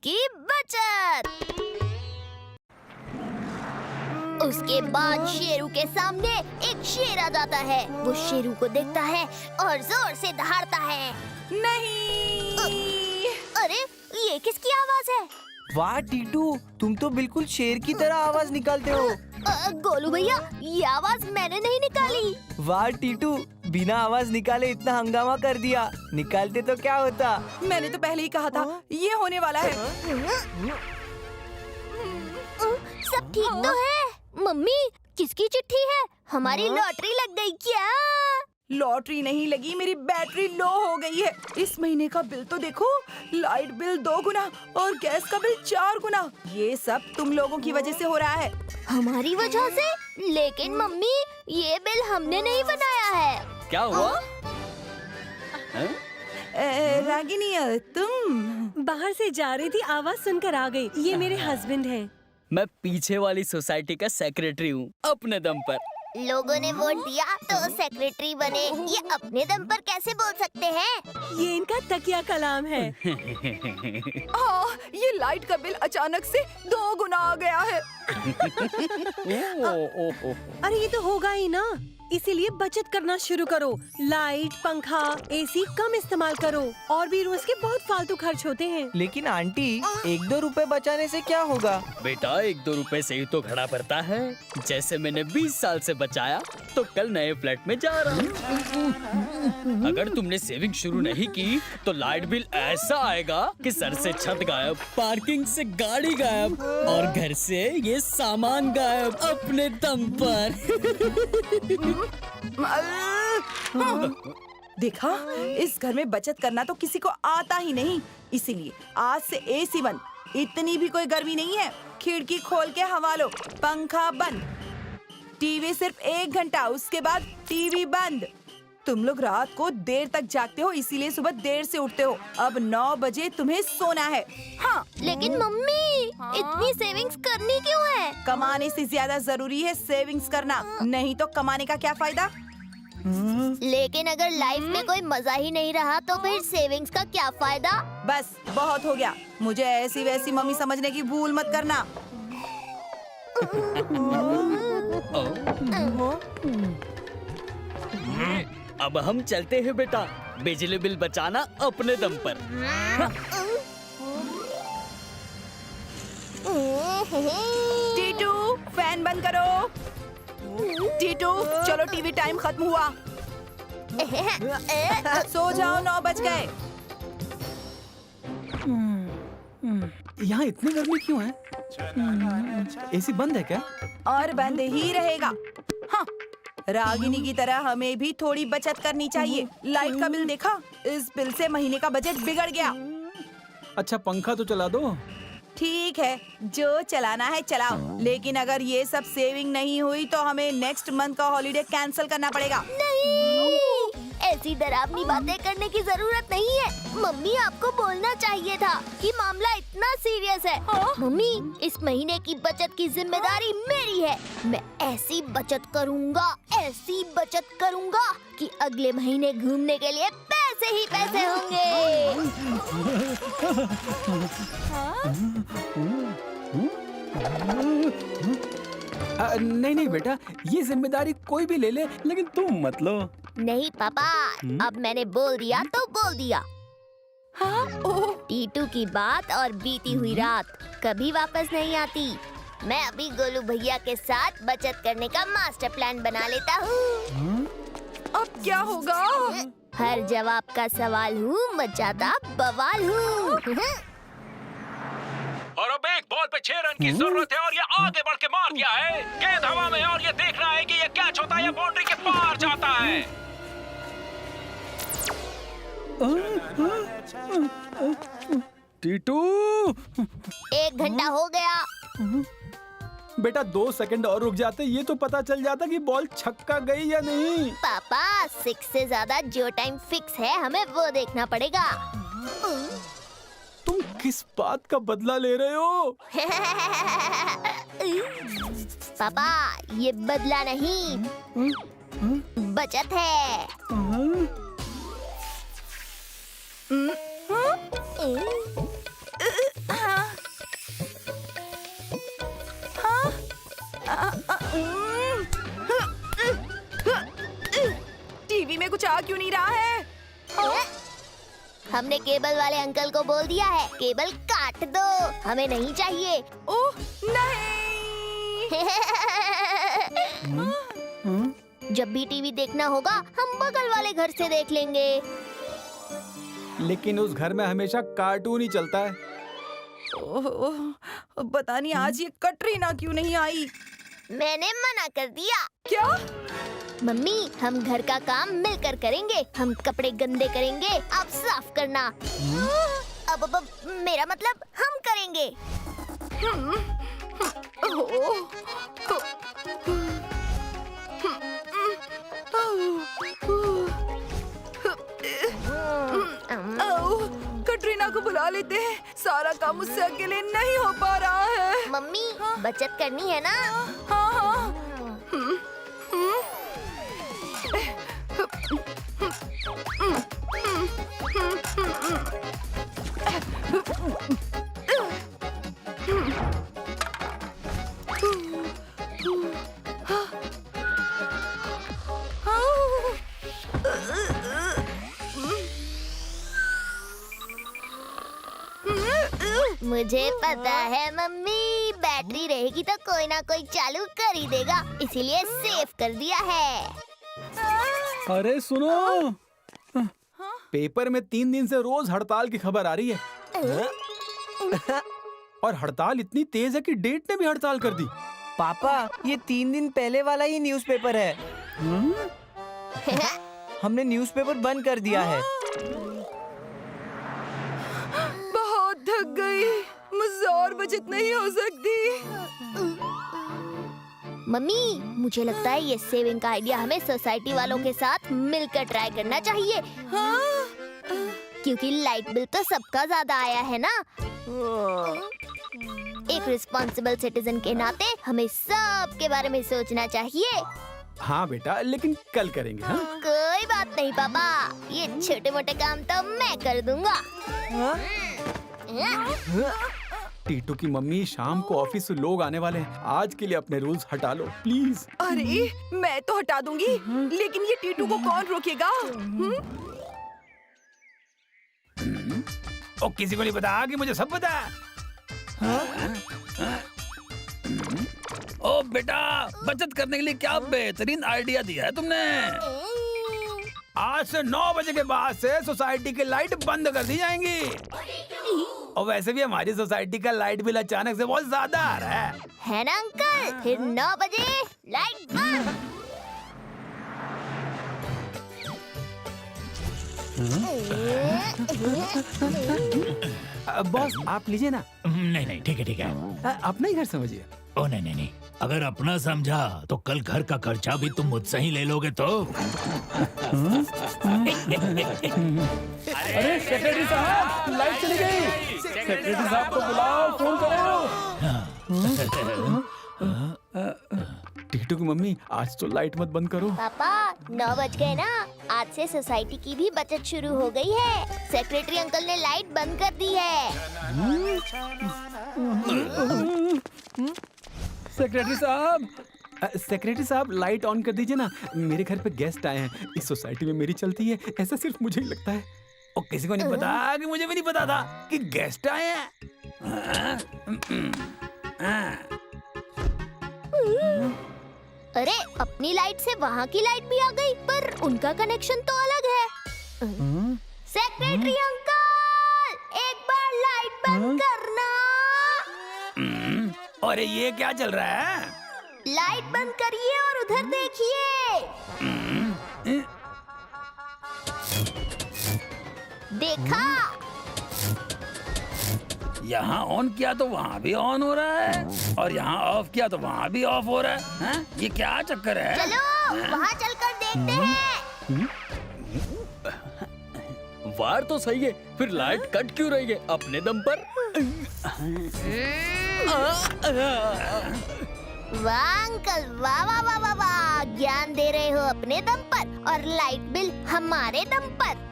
की बचत। उसके बाद शेरू के सामने एक शेर आ जाता है। वो शेरू को देखता है और जोर से दहाड़ता है। नहीं। अरे ये किसकी आवाज है? वाह टीटू, तुम तो बिल्कुल शेर की तरह आवाज निकालते हो। गोलू भैया, ये आवाज मैंने नहीं निकाली। वाह टीटू, बिना आवाज निकाले इतना हंगामा कर दिया। निकालते तो क्या होता। मैंने तो पहले ही कहा था ये होने वाला है। सब ठीक तो है? मम्मी, किसकी चिट्ठी है? हमारी लॉटरी लग गई क्या? लॉटरी नहीं लगी, मेरी बैटरी लो हो गई है। इस महीने का बिल तो देखो, लाइट बिल 2 गुना और गैस का बिल 4 गुना। ये सब तुम लोगों की वजह से हो रहा है। हमारी वजह से? लेकिन मम्मी, ये बिल हमने नहीं बनाया है। क्या हुआ? रागिनी, तुम बाहर से जा रही थी, आवाज सुनकर आ गई। ये मेरे हस्बैंड हैं। मैं पीछे वाली सोसाइटी का सेक्रेटरी हूँ, अपने दम पर। लोगों ने वोट दिया तो सेक्रेटरी बने। ये अपने दम पर कैसे बोल सकते हैं? ये इनका तकिया कलाम है। ये लाइट का बिल अचानक से 2 गुना आ गया है। अरे ये तो होगा ही ना, इसीलिए बचत करना शुरू करो। लाइट, पंखा, एसी कम इस्तेमाल करो। और भी रोज के बहुत फालतू खर्च होते हैं। लेकिन आंटी, 1-2 रुपए बचाने से क्या होगा? बेटा, 1-2 रुपए से ही तो घड़ा भरता है। जैसे मैंने 20 साल से बचाया तो कल नए फ्लैट में जा रहा हूँ। अगर तुमने सेविंग शुरू नहीं की तो लाइट बिल ऐसा आएगा कि सर से छत गायब, पार्किंग से गाड़ी गायब और घर से ये सामान गायब, अपने दम पर। देखा, इस घर में बचत करना तो किसी को आता ही नहीं। इसीलिए आज से एसी बंद। इतनी भी कोई गर्मी नहीं है। खिड़की खोल के हवा लो, पंखा बंद, टीवी सिर्फ 1 घंटा, उसके बाद टीवी बंद। तुम लोग रात को देर तक जागते हो, इसीलिए सुबह देर से उठते हो। अब 9 बजे तुम्हें सोना है। हाँ, लेकिन मम्मी, इतनी सेविंग्स करनी क्यों है? कमाने से ज्यादा जरूरी है सेविंग्स करना, नहीं तो कमाने का क्या फायदा। लेकिन अगर लाइफ में कोई मजा ही नहीं रहा तो फिर सेविंग्स का क्या फायदा? बस बहुत हो गया। मुझे ऐसी वैसी मम्मी समझने की भूल मत करना। अब हम चलते हैं बेटा, बिजली बिल बचाना अपने दम पर। टीटू, फैन बंद करो। टीटू, चलो टीवी टाइम खत्म हुआ। सो जाओ, 9 बज गए। यहाँ इतनी गर्मी क्यों है? एसी बंद है क्या? और बंद ही रहेगा। हाँ, रागिनी की तरह हमें भी थोड़ी बचत करनी चाहिए। लाइट का बिल देखा? इस बिल से महीने का बजट बिगड़ गया। अच्छा, पंखा तो चला दो। ठीक है, जो चलाना है चलाओ, लेकिन अगर ये सब सेविंग नहीं हुई तो हमें नेक्स्ट मंथ का हॉलिडे कैंसिल करना पड़ेगा। नहीं, ऐसी डरावनी बातें करने की जरूरत नहीं है। मम्मी, आपको बोलना चाहिए था कि मामला इतना सीरियस है। मम्मी, इस महीने की बचत की जिम्मेदारी मेरी है। मैं ऐसी बचत करूँगा कि अगले महीने घूमने के लिए पैसे ही पैसे होंगे। नहीं बेटा, ये जिम्मेदारी कोई भी ले ले, लेकिन तुम मत लो। नहीं पापा, अब मैंने बोल दिया तो बोल दिया। हाँ? ओह, टीटू की बात और बीती हुई रात कभी वापस नहीं आती। मैं अभी गोलू भैया के साथ बचत करने का मास्टर प्लान बना लेता हूँ। अब क्या होगा? हर जवाब का सवाल हूँ, मचाता बवाल हूँ। और अब एक बॉल पे 6 रन की जरूरत है और ये आगे बढ़ के मार दिया है। गेंद हवा में और ये देख रहा है कि ये कैच होता है या बाउंड्री के पार जाता है। टीटू, 1 घंटा हो गया। बेटा 2 सेकंड और रुक जाते, ये तो पता चल जाता कि बॉल छक्का गई या नहीं। पापा, 6 से ज्यादा जो टाइम फिक्स है हमें वो देखना पड़ेगा। तुम किस बात का बदला ले रहे हो? पापा, ये बदला नहीं, बचत है। हाँ? हमने केबल वाले अंकल को बोल दिया है, केबल काट दो, हमें नहीं चाहिए। ओह नहीं। जब भी टीवी देखना होगा हम बगल वाले घर से देख लेंगे। लेकिन उस घर में हमेशा कार्टून ही चलता है। ओह, पता नहीं आज ये कटरीना क्यों नहीं आई। मैंने मना कर दिया। क्या? मम्मी हम घर का काम मिलकर करेंगे। हम कपड़े गंदे करेंगे, आप साफ करना। अब मेरा मतलब हम करेंगे। कटरीना को बुला लेते हैं, सारा काम मुझसे अकेले नहीं हो पा रहा है। मम्मी बचत करनी है ना। हाँ हाँ। मुझे पता है मम्मी, बैटरी रहेगी तो कोई ना कोई चालू कर ही देगा, इसीलिए सेव कर दिया है। अरे सुनो, पेपर में 3 दिन से रोज हड़ताल की खबर आ रही है। और हड़ताल इतनी तेज है कि डेट ने भी हड़ताल कर दी। पापा ये 3 दिन पहले वाला ही न्यूज़पेपर है। हमने न्यूज़पेपर बंद कर दिया है। बहुत थक गई, मुझसे और बचत नहीं हो सकती। मम्मी मुझे लगता है ये सेविंग का आइडिया हमें सोसाइटी वालों के साथ मिलकर ट्राई करना चाहिए। हाँ? क्योंकि लाइट बिल तो सबका ज्यादा आया है ना। एक रिस्पॉन्सिबल सिटीजन के नाते हमें सब के बारे में सोचना चाहिए। हाँ बेटा, लेकिन कल करेंगे। हाँ? कोई बात नहीं पापा, ये छोटे मोटे काम तो मैं कर दूंगा। टीटू की मम्मी, शाम को ऑफिस से लोग आने वाले हैं, आज के लिए अपने रूल्स हटा लो प्लीज। अरे मैं तो हटा दूंगी, लेकिन ये टीटू को कौन रोकेगा? ओ किसी को नहीं पता कि मुझे सब पता है। ओ बेटा, बचत करने के लिए क्या बेहतरीन आइडिया दिया है तुमने। आज से 9 बजे के बाद से सोसाइटी की लाइट बंद कर दी जाएंगी। और वैसे भी हमारी सोसाइटी का लाइट बिल अचानक से बहुत ज्यादा आ रहा है ना अंकल? फिर 9 बजे लाइट बंद। बॉस आप लीजिए ना। नहीं ठीक है। अपना ही घर समझिए। ओ नहीं, अगर अपना समझा तो कल घर का खर्चा भी तुम मुझसे ही ले लोगे तो। अरे सेक्रेटरी साहब, लाइट चली गई। सेक्रेटरी साहब को बुलाओ, फोन करो। टीटू की मम्मी, आज तो लाइट मत बंद करो। पापा 9 बज गए ना, आज से सोसाइटी की भी बचत शुरू हो गई है। सेक्रेटरी अंकल ने लाइट बंद कर दी है। सेक्रेटरी साहब लाइट ऑन कर दीजिए ना, मेरे घर पे गेस्ट आए हैं। इस सोसाइटी में मेरी चलती है, ऐसा सिर्फ मुझे ही लगता है। और किसी को नहीं पता कि मुझे भी नहीं पता था कि गेस्ट आए हैं। अरे अपनी लाइट से वहाँ की लाइट भी आ गई, पर उनका कनेक्शन तो अलग है। सेक्रेटरी अंकल, एक बार लाइट बंद करना। अरे ये क्या चल रहा है? लाइट बंद करिए और उधर देखिए। देखा? यहाँ ऑन किया तो वहाँ भी ऑन हो रहा है, और यहाँ ऑफ किया तो वहाँ भी ऑफ हो रहा है। हाँ? ये क्या चक्कर है? चलो वहाँ चलकर देखते हैं। वार तो सही है, फिर लाइट कट क्यों रही है अपने दम पर? वाह अंकल, वाह वाह वाह वाह वाह, ज्ञान दे रहे हो अपने दम पर और लाइट बिल हमारे दम पर।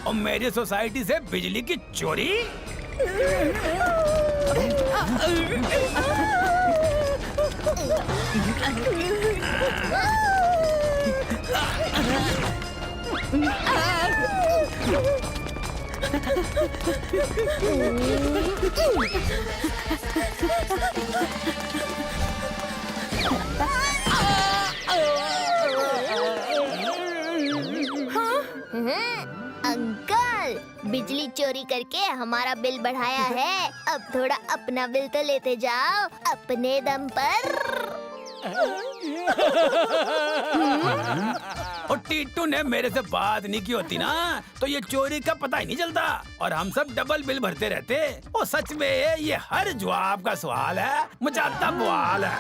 और मेरी सोसाइटी से बिजली की चोरी? अंकल, बिजली चोरी करके हमारा बिल बढ़ाया है। अब थोड़ा अपना बिल तो लेते जाओ अपने दम पर। और टीटू ने मेरे से बात नहीं की होती ना तो ये चोरी का पता ही नहीं चलता और हम सब डबल बिल भरते रहते। और सच में ये हर जवाब का सवाल है, मचाता बवाल है।